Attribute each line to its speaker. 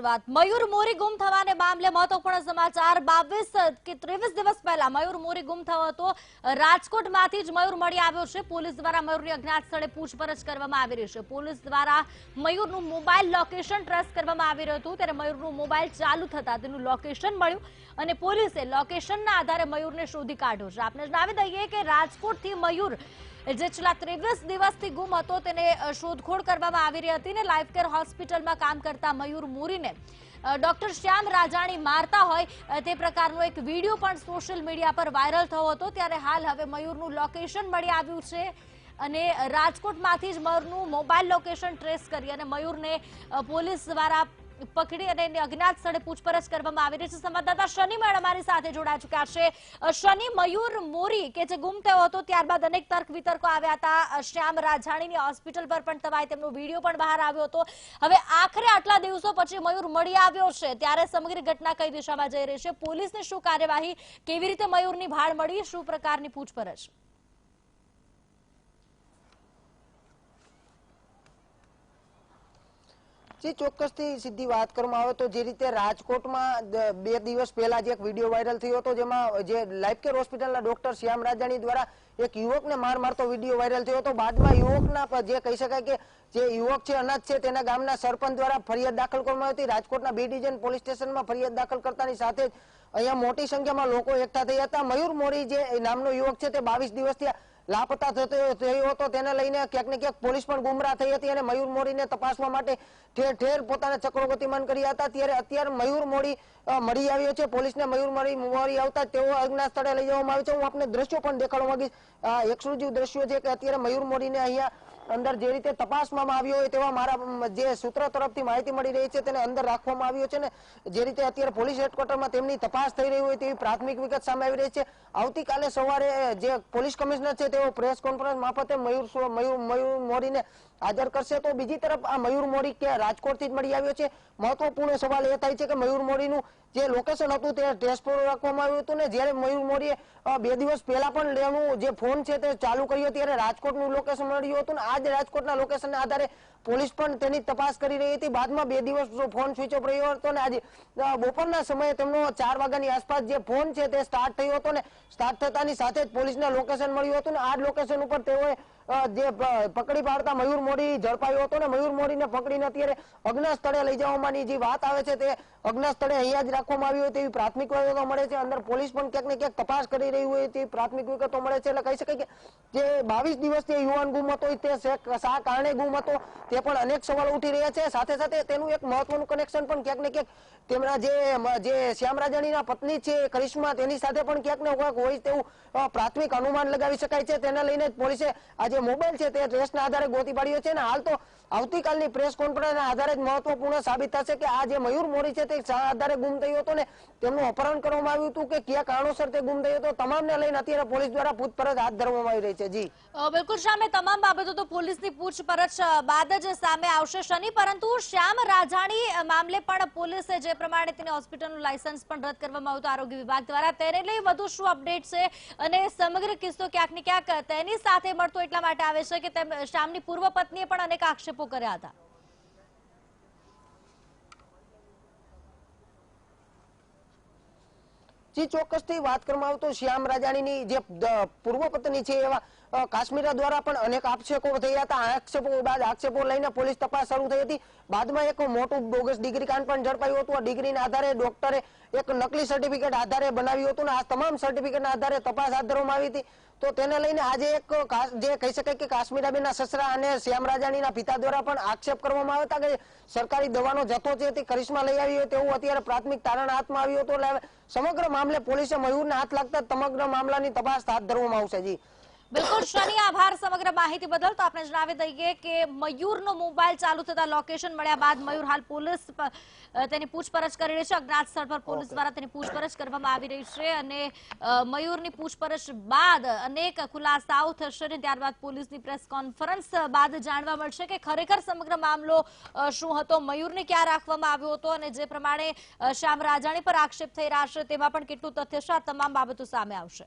Speaker 1: ધન્યવાદ। મયુર મોરી ગુમ થવાને મામલે મહત્વપૂર્ણ સમાચાર। 22 કે 23 દિવસ પહેલા મયુર મોરી ગુમ થયો હતો। રાજકોટમાંથી જ મયુર મળી આવ્યો છે। પોલીસ દ્વારા મયુરની અજ્ઞાત સ્થળે પૂછપરછ કરવામાં આવી રહી છે। પોલીસ દ્વારા મયુરનું મોબાઈલ લોકેશન ટ્રેસ કરવામાં આવી રહ્યું હતું, ત્યારે મયુરનું મોબાઈલ ચાલુ થતા તેનું લોકેશન મળ્યું અને પોલીસે લોકેશનના આધારે મયુરને શોધી કાઢ્યો છે। આપને જણાવી દઈએ કે રાજકોટથી મયુર જે છેલ્લા 23 દિવસથી ગુમ હતો તેને શોધખોળ કરવામાં આવી રહી હતી ને લાઈફ કેર હોસ્પિટલમાં કામ કરતા મયુર મોરીને ડોક્ટર શ્યામ રાજાણી મારતા હોય તે પ્રકારનો એક વિડીયો પણ સોશિયલ મીડિયા પર વાયરલ થયો હતો। ત્યારે હાલ હવે મયુરનું લોકેશન મળી આવ્યું છે અને રાજકોટમાંથી જ મયુરનું મોબાઈલ લોકેશન ટ્રેસ કરી અને મયુરને પોલીસ દ્વારા પકડી અને અજ્ઞાત સ્થળે પૂછપરછ કરવામાં આવી રહી છે। સંવાદદાતા શનિ મેડમ અમારી સાથે જોડાઈ ચૂક્યા છે। શનિ, મયુર મોરી કે જે ગુમ થયો હતો ત્યારબાદ અનેક તર્ક વિતર્કો આવ્યા હતા। શ્યામ રાજાણીની હોસ્પિટલ પર પણ તવાય તેમનો વિડીયો પણ બહાર આવ્યો હતો। હવે આખરે આટલા દિવસો પછી મયુર મળી આવ્યો છે, ત્યારે સમગ્ર ઘટના કઈ દિશામાં જઈ રહી છે, પોલીસની શું કાર્યવાહી, કેવી રીતે મયુરની ભાળ મળી, શું પ્રકારની પૂછપરછ?
Speaker 2: ચોક્કસથી સીધી વાત કરવામાં આવે તો જે રીતે રાજકોટમાં 2 દિવસ પહેલા જે એક વિડીયો વાયરલ થયો હતો, જેમાં જે લાઈફ કેર હોસ્પિટલના ડોક્ટર શ્યામ રાજાણી દ્વારા એક યુવકને માર મારતો વિડીયો વાયરલ થયો હતો। બાદમાં યુવકના જે કહી શકાય કે જે યુવક છે અનાજ છે તેના ગામના સરપંચ દ્વારા ફરિયાદ દાખલ કરવામાં આવી હતી। રાજકોટના B ડિવિઝન પોલીસ સ્ટેશનમાં ફરિયાદ દાખલ કરતાની સાથે જ અહીંયા મોટી સંખ્યામાં લોકો એકઠા થયા હતા। મયુર મોરી જે નામનો યુવક છે તે 22 દિવસથી લાપતા થયો હતો, તેને લઈને ક્યાંક ને ક્યાંક પોલીસ પણ ગુમરાહ થઈ હતી અને મયુર મોરીને તપાસવા માટે ઠેર ઠેર પોતાના ચક્રો ગતિમાન કર્યા હતા। ત્યારે અત્યારે મયુર મોરી મળી આવ્યો છે। પોલીસને મયુર મોરી આવતા તેઓ અજ્ઞાત સ્થળે લઈ જવામાં આવે છે। હું આપને દ્રશ્યો પણ દેખાડવા માંગીશ। એક્સક્લુઝિવ દ્રશ્યો છે કે અત્યારે મયુર મોરીને અહીંયા અંદર જે રીતે તપાસવામાં આવ્યો હોય તેવા મારા જે સૂત્રો તરફથી માહિતી મળી રહી છે તેને અંદર રાખવામાં આવ્યો છે ને જે રીતે અત્યારે પોલીસ હેડક્વાર્ટરમાં તેમની તપાસ થઈ રહી હોય તેવી પ્રાથમિક વિગત સામે આવી રહી છે। આવતીકાલે સવારે જે પોલીસ કમિશનર છે તેઓ પ્રેસ કોન્ફરન્સ મારફતે મયુર મોરીને હાજર કરશે। તો બીજી તરફ આ મયુર મોરી કે રાજકોટથી જ મળી આવ્યો છે। મહત્વપૂર્ણ સવાલ એ થાય છે કે મયુર મોરીનું જે લોકેશન હતું તે ટેસ્ટ રાખવામાં આવ્યું હતું ને જ્યારે મયુર મોરીએ 2 દિવસ પહેલા પણ લેવાનું જે ફોન છે તે ચાલુ કર્યો ત્યારે રાજકોટનું લોકેશન મળ્યું હતું ને આજ રાજકોટના લોકેશનના આધારે પોલીસ પણ તેની તપાસ કરી રહી હતી। બાદમાં 2 દિવસ ફોન સ્વિચ ઓફ રહ્યો હતો ને આજે બપોરના સમયે તેમનો 4 વાગ્યાની આસપાસ જે ફોન છે તે સ્ટાર્ટ થયો હતો ને સ્ટાર્ટ થતાની સાથે જ પોલીસને લોકેશન મળ્યું હતું ને આ લોકેશન ઉપર તેઓએ જે પકડી પાડતા મયુર મોરી ઝડપાયો હતો ને મયુર મોરીને પકડીને અત્યારે અજ્ઞાત સ્થળે લઈ જવાની જે વાત આવે છે તે અજ્ઞાત સ્થળે અહીંયા જ રાખવામાં આવી હોય તેવી પ્રાથમિક વિગતો મળે છે। અંદર પોલીસ પણ ક્યાંક ને ક્યાંક તપાસ કરી રહી હોય તેવી પ્રાથમિક વિગતો મળે છે। એટલે કહી શકાય કે જે 22 દિવસથી યુવાન ગુમ હતો તે શા કારણે ગુમ હતો તે પણ અનેક સવાલો ઉઠી રહ્યા છે। સાથે સાથે તેનું એક મહત્વનું કનેક્શન પણ ક્યાંક ને ક્યાંક તેમના જે શ્યામ રાજાણીના પત્ની છે કરિશ્મા તેની સાથે પણ ક્યાંક ને ક્યાંક હોય તેવું પ્રાથમિક અનુમાન લગાવી શકાય છે। તેને લઈને પોલીસે આ જે મોબાઈલ છે તે ટ્રેસના આધારે ગોતી પાડ્યો છે અને હાલ તો આવતીકાલની પ્રેસ કોન્ફરન્સના આધારે જ મહત્વપૂર્ણ સાબિત થશે કે આ જે મયુર મોરી છે તે શા આધારે ગુમ થયો હતો ને તેમનું અપહરણ કરવામાં આવ્યું હતું કે કયા કારણોસર તે ગુમ થયો હતો, તમામને લઈને અત્યારે પોલીસ દ્વારા પૂછપરછ હાથ ધરવામાં આવી રહી છે। જી
Speaker 1: બિલકુલ સામે તમામ બાબતો તો પોલીસની પૂછપરછ બાદ જ સામે આવશે શનિ, પરંતુ શ્યામ રાજાણી મામલે પણ પોલીસે જે પ્રમાણે તેની હોસ્પિટલનું લાયસન્સ પણ રદ કરવામાં આવ્યું હતું આરોગ્ય વિભાગ દ્વારા, તેને લઈ વધુ શું અપડેટ છે અને સમગ્ર કિસ્સો ક્યાંક ને ક્યાંક તેની સાથે મળતો એટલા માટે આવે છે કે શ્યામની પૂર્વ પત્નીએ પણ અનેક આક્ષેપો કર્યા હતા।
Speaker 2: જી ચોક્કસથી વાત કરવામાં આવે તો શ્યામ રાજાણીની જે પૂર્વ પત્ની છે એવા કાશ્મીરા દ્વારા પણ અનેક આક્ષેપો થયા હતા। આક્ષેપો બાદ આક્ષેપો લઈને પોલીસ તપાસ શરૂ થઈ હતી। બાદમાં એક મોટું બોગસ ડિગ્રી કાંડ પણ ઝડપાયું હતું। આ ડિગ્રીના આધારે ડોક્ટરે એક નકલી સર્ટિફિકેટ આધારે બનાવ્યું હતું ને આ તમામ સર્ટિફિકેટના આધારે તપાસ હાથ ધરવામાં આવી હતી। તો તેને લઈને આજે એક જે કહી શકાય કે કાશ્મીરાબેનના સસરા અને શ્યામ રાજાણીના પિતા દ્વારા પણ આક્ષેપ કરવામાં આવ્યા હતા કે સરકારી દવાનો જથ્થો છે તે કરિશ્મા લઈ આવી હોય તેવું અત્યારે પ્રાથમિક તારણ હાથમાં આવ્યું હતું। એટલે સમગ્ર મામલે પોલીસે મયુરને હાથ લાગતા સમગ્ર મામલાની તપાસ હાથ ધરવામાં આવશે। જી
Speaker 1: બિલકુલ શનિ, આભાર સમગ્ર માહિતી બદલ। તો આપણે જણાવી દઈએ કે મયુરનો મોબાઈલ ચાલુ થતા લોકેશન મળ્યા બાદ મયુર હાલ પોલીસ તેની પૂછપરછ કરી રહી છે। અજ્ઞાત સ્થળ પર પોલીસ દ્વારા તેની પૂછપરછ કરવામાં આવી રહી છે અને મયુરની પૂછપરછ બાદ અનેક ખુલાસાઓ થશે અને ત્યારબાદ પોલીસની પ્રેસ કોન્ફરન્સ બાદ જાણવા મળશે કે ખરેખર સમગ્ર મામલો શું હતો, મયુરને ક્યાં રાખવામાં આવ્યો હતો અને જે પ્રમાણે શ્યામ રાજાણી પર આક્ષેપ થઈ રહ્યા છે તેમાં પણ કેટલું તથ્ય છે, આ તમામ બાબતો સામે આવશે।